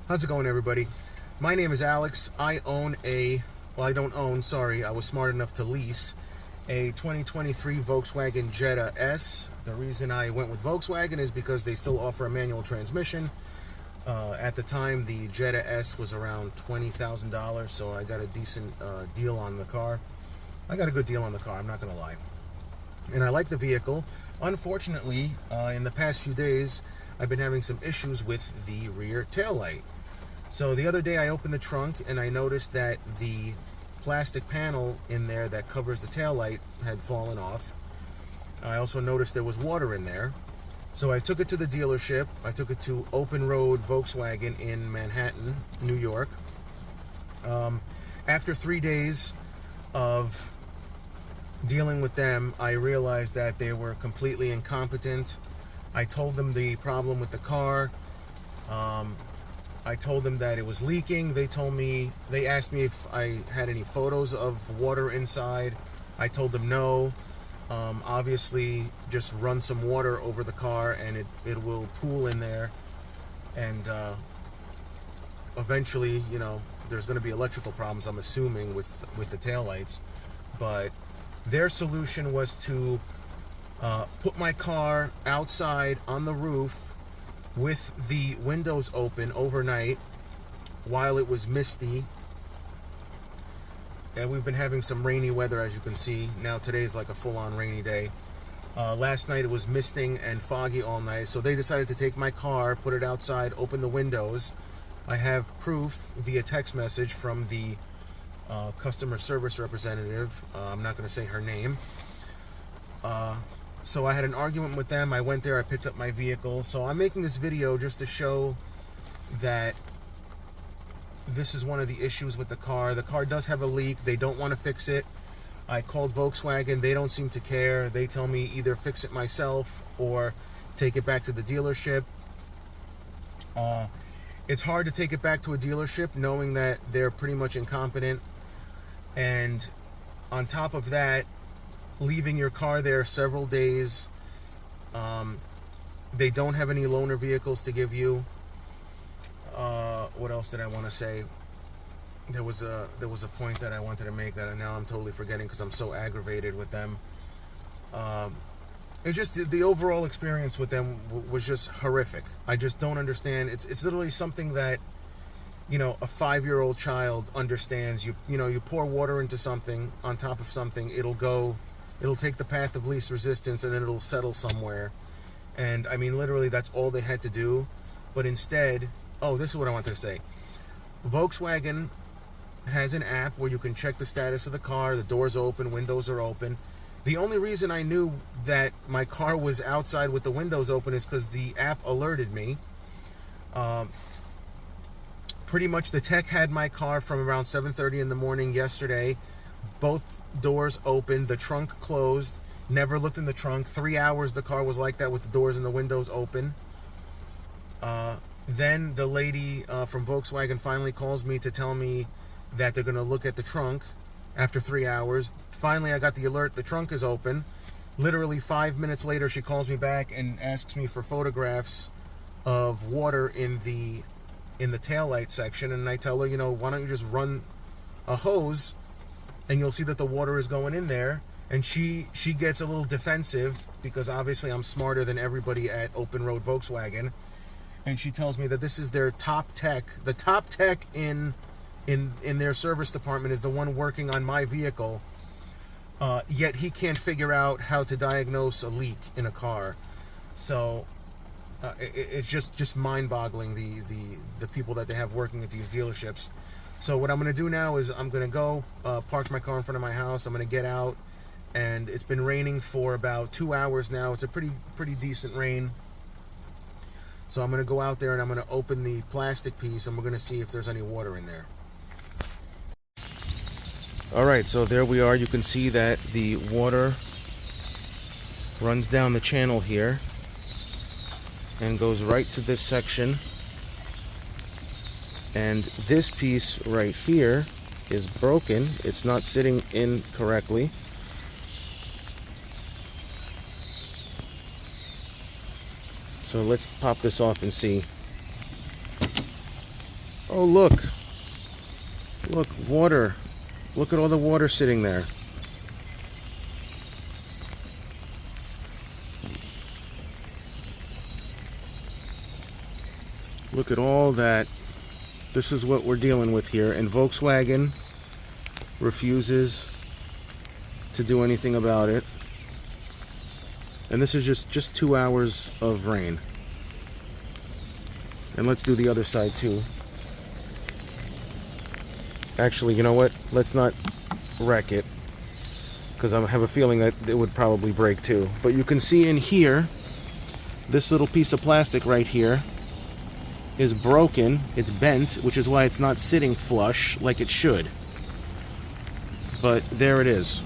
How's it going, everybody? My name is Alex. I own well, I don't own, sorry, I was smart enough to lease a 2023 Volkswagen Jetta S. The reason I went with Volkswagen is because they still offer a manual transmission. At the time, the Jetta S was around $20,000, so I got a decent deal on the car. I got a good deal on the car, I'm not going to lie. And I like the vehicle. Unfortunately, in the past few days, I've been having some issues with the rear taillight. So the other day I opened the trunk and I noticed that the plastic panel in there that covers the taillight had fallen off. I also noticed there was water in there. So I took it to the dealership. I took it to Open Road Volkswagen in Manhattan, New York. After 3 days of dealing with them, I realized that they were completely incompetent. I told them the problem with the car. I told them that it was leaking. They asked me if I had any photos of water inside. I told them no. Obviously, just run some water over the car and it will pool in there. And eventually, you know, there's going to be electrical problems, I'm assuming, with the taillights. But their solution was to put my car outside on the roof with the windows open overnight while it was misty. And we've been having some rainy weather, as you can see. Now today's like a full-on rainy day. Last night it was misting and foggy all night, so they decided to take my car, put it outside, open the windows. I have proof via text message from the customer service representative. I'm not going to say her name. So I had an argument with them. I went there, I picked up my vehicle. So I'm making this video just to show that this is one of the issues with the car. The car does have a leak. They don't want to fix it. I called Volkswagen. They don't seem to care. They tell me either fix it myself or take it back to the dealership. It's hard to take it back to a dealership knowing that they're pretty much incompetent. And on top of that, leaving your car there several days. They don't have any loaner vehicles to give you. What else did I want to say? There was a point that I wanted to make that now I'm totally forgetting because I'm so aggravated with them. It's just the overall experience with them was just horrific. I just don't understand. It's literally something that, you know, a 5-year-old child understands. You know, you pour water into something, on top of something, it'll take the path of least resistance and then it'll settle somewhere. And I mean, literally, that's all they had to do. But instead, oh, this is what I wanted to say. Volkswagen has an app where you can check the status of the car. The doors open, windows are open. The only reason I knew that my car was outside with the windows open is because the app alerted me. Pretty much the tech had my car from around 7:30 in the morning yesterday. Both doors open, the trunk closed, never looked in the trunk. 3 hours the car was like that with the doors and the windows open. Then the lady from Volkswagen finally calls me to tell me that they're going to look at the trunk after 3 hours. Finally, I got the alert, the trunk is open. Literally 5 minutes later, she calls me back and asks me for photographs of water in the taillight section. And I tell her, you know, why don't you just run a hose and you'll see that the water is going in there. And she gets a little defensive because obviously I'm smarter than everybody at Open Road Volkswagen. And she tells me that this is their top tech. The top tech in their service department is the one working on my vehicle. Yet he can't figure out how to diagnose a leak in a car. So it's just mind-boggling, the people that they have working at these dealerships. So what I'm going to do now is I'm going to go park my car in front of my house. I'm going to get out, and it's been raining for about 2 hours now. It's a pretty decent rain. So I'm going to go out there and I'm going to open the plastic piece and we're going to see if there's any water in there. Alright, so there we are. You can see that the water runs down the channel here and goes right to this section. And this piece right here is broken. It's not sitting in correctly. So let's pop this off and see. Oh, look. Look, water. Look at all the water sitting there. Look at all that. This is what we're dealing with here. And Volkswagen refuses to do anything about it. And this is just 2 hours of rain. And let's do the other side too. Actually, you know what? Let's not wreck it, because I have a feeling that it would probably break too. But you can see in here, this little piece of plastic right here is broken. It's bent, which is why it's not sitting flush like it should. But there it is.